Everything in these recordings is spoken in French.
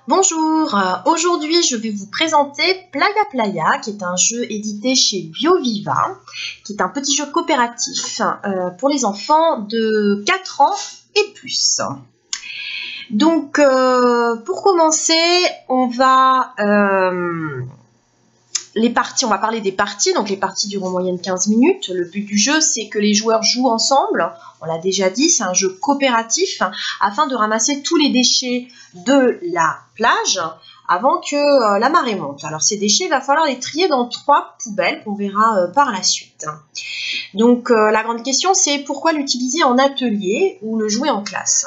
Bonjour, aujourd'hui je vais vous présenter Playa Playa, qui est un jeu édité chez BioViva, qui est un petit jeu coopératif pour les enfants de 4 ans et plus. Donc pour commencer, on va parler des parties. Donc les parties durent en moyenne 15 minutes. Le but du jeu, c'est que les joueurs jouent ensemble. On l'a déjà dit, c'est un jeu coopératif afin de ramasser tous les déchets de la plage avant que la marée monte. Alors ces déchets, il va falloir les trier dans 3 poubelles qu'on verra par la suite. Donc la grande question, c'est pourquoi l'utiliser en atelier ou le jouer en classe?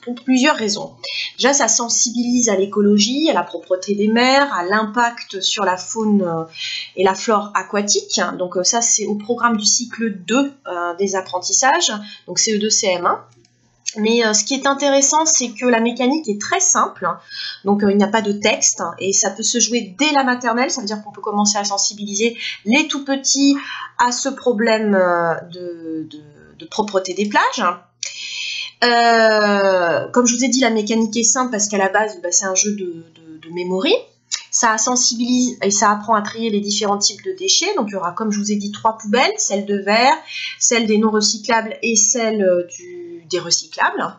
Pour plusieurs raisons. Déjà, ça sensibilise à l'écologie, à la propreté des mers, à l'impact sur la faune et la flore aquatique. Donc ça, c'est au programme du cycle 2 des apprentissages, donc CE2, CM1. Mais ce qui est intéressant, c'est que la mécanique est très simple, donc il n'y a pas de texte, et ça peut se jouer dès la maternelle, ça veut dire qu'on peut commencer à sensibiliser les tout petits à ce problème de propreté des plages. Comme je vous ai dit, la mécanique est simple parce qu'à la base, c'est un jeu de memory. Ça sensibilise et ça apprend à trier les différents types de déchets. Donc il y aura, comme je vous ai dit, 3 poubelles, celle de verre, celle des non recyclables et celle des recyclables.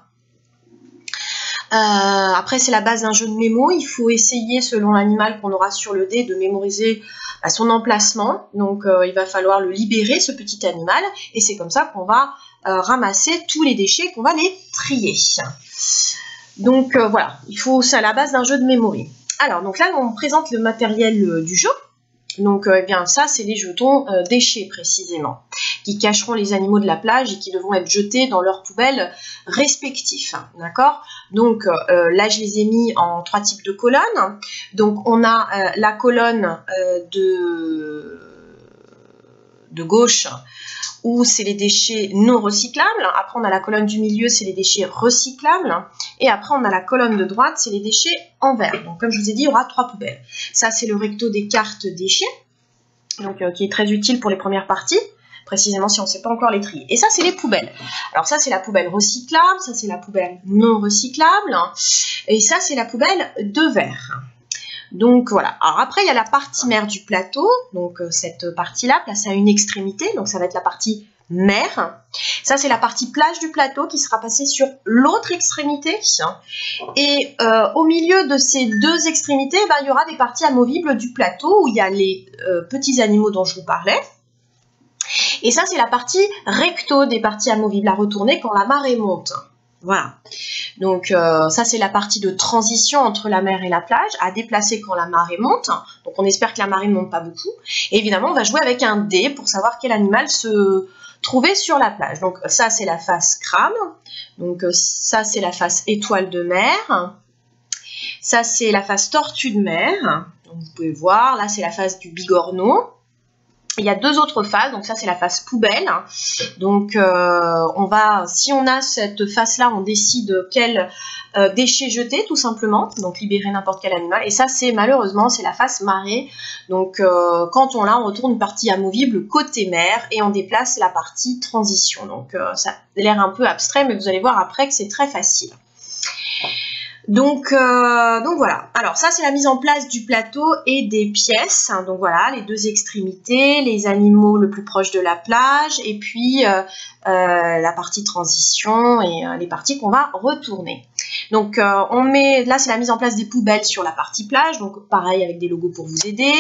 Après, c'est la base d'un jeu de mémo. Il faut essayer, selon l'animal qu'on aura sur le dé, de mémoriser son emplacement. Donc il va falloir le libérer, ce petit animal, et c'est comme ça qu'on va ramasser tous les déchets, qu'on va les trier. Donc voilà, c'est à la base d'un jeu de memory. Alors donc là on présente le matériel du jeu. Donc eh bien ça, c'est les jetons déchets précisément, qui cacheront les animaux de la plage et qui devront être jetés dans leurs poubelles respectifs. D'accord? Donc là je les ai mis en 3 types de colonnes. Donc on a la colonne de gauche, où c'est les déchets non recyclables. Après, on a la colonne du milieu, c'est les déchets recyclables. Et après, on a la colonne de droite, c'est les déchets en verre. Donc, comme je vous ai dit, il y aura 3 poubelles. Ça, c'est le recto des cartes déchets, donc qui est très utile pour les premières parties, précisément si on ne sait pas encore les trier. Et ça, c'est les poubelles. Alors ça, c'est la poubelle recyclable, ça, c'est la poubelle non recyclable, et ça, c'est la poubelle de verre. Donc voilà. Alors après, il y a la partie mer du plateau. Donc cette partie-là, placée à une extrémité. Donc ça va être la partie mer. Ça, c'est la partie plage du plateau qui sera passée sur l'autre extrémité. Et au milieu de ces 2 extrémités, il y aura des parties amovibles du plateau où il y a les petits animaux dont je vous parlais. Et ça, c'est la partie recto des parties amovibles à retourner quand la marée monte. Voilà, donc ça c'est la partie de transition entre la mer et la plage, à déplacer quand la marée monte. Donc on espère que la marée ne monte pas beaucoup. Et évidemment on va jouer avec un dé pour savoir quel animal se trouvait sur la plage. Donc ça c'est la face crabe, donc ça c'est la face étoile de mer, ça c'est la face tortue de mer, donc vous pouvez voir, là c'est la face du bigorneau. Il y a 2 autres phases, donc ça c'est la phase poubelle. Donc si on a cette phase-là, on décide quel déchet jeter tout simplement, donc libérer n'importe quel animal. Et ça c'est malheureusement c'est la phase marée. Donc quand on retourne une partie amovible côté mer et on déplace la partie transition. Donc ça a l'air un peu abstrait, mais vous allez voir après que c'est très facile. Donc voilà, alors ça c'est la mise en place du plateau et des pièces, donc voilà, les 2 extrémités, les animaux le plus proche de la plage, et puis la partie transition et les parties qu'on va retourner. Donc là c'est la mise en place des poubelles sur la partie plage, donc pareil avec des logos pour vous aider.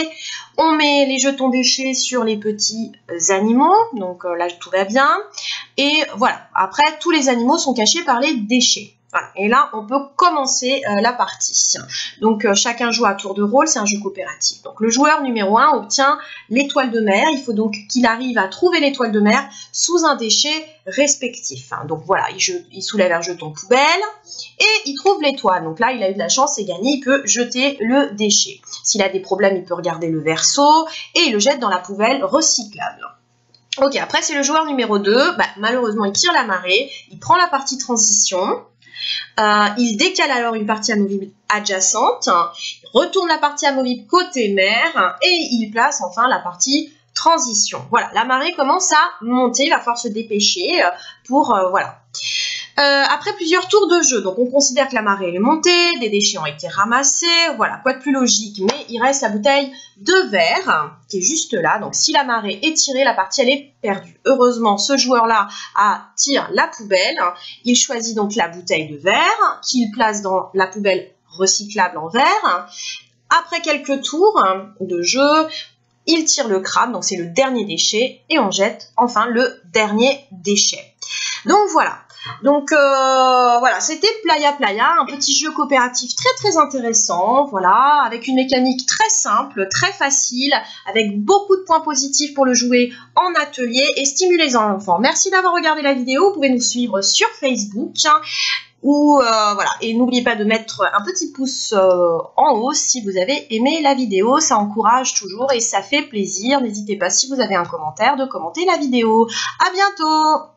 On met les jetons déchets sur les petits animaux, donc là tout va bien. Et voilà, après tous les animaux sont cachés par les déchets. Voilà. Et là, on peut commencer la partie. Donc, chacun joue à tour de rôle, c'est un jeu coopératif. Donc, le joueur numéro 1 obtient l'étoile de mer. Il faut donc qu'il arrive à trouver l'étoile de mer sous un déchet respectif. Donc, voilà, il soulève un jeton poubelle et il trouve l'étoile. Donc là, il a eu de la chance, c'est gagné, il peut jeter le déchet. S'il a des problèmes, il peut regarder le verso et il le jette dans la poubelle recyclable. Ok, après, c'est le joueur numéro 2. Malheureusement, il tire la marée, il prend la partie transition. Il décale alors une partie amovible adjacente, il retourne la partie amovible côté mer et il place enfin la partie transition. Voilà, la marée commence à monter, il va falloir se dépêcher pour voilà. Après plusieurs tours de jeu, donc on considère que la marée est montée, des déchets ont été ramassés, voilà, quoi de plus logique, mais il reste la bouteille de verre qui est juste là, donc si la marée est tirée, la partie elle est perdue. Heureusement, ce joueur-là tire la poubelle, il choisit donc la bouteille de verre, qu'il place dans la poubelle recyclable en verre. Après quelques tours de jeu, il tire le crabe, donc c'est le dernier déchet, et on jette enfin le dernier déchet. Donc voilà. Donc voilà, c'était Playa Playa, un petit jeu coopératif très intéressant, voilà, avec une mécanique très simple, très facile, avec beaucoup de points positifs pour le jouer en atelier et stimuler les enfants. Merci d'avoir regardé la vidéo, vous pouvez nous suivre sur Facebook. Voilà, et n'oubliez pas de mettre un petit pouce en haut si vous avez aimé la vidéo, ça encourage toujours et ça fait plaisir. N'hésitez pas si vous avez un commentaire de commenter la vidéo. À bientôt!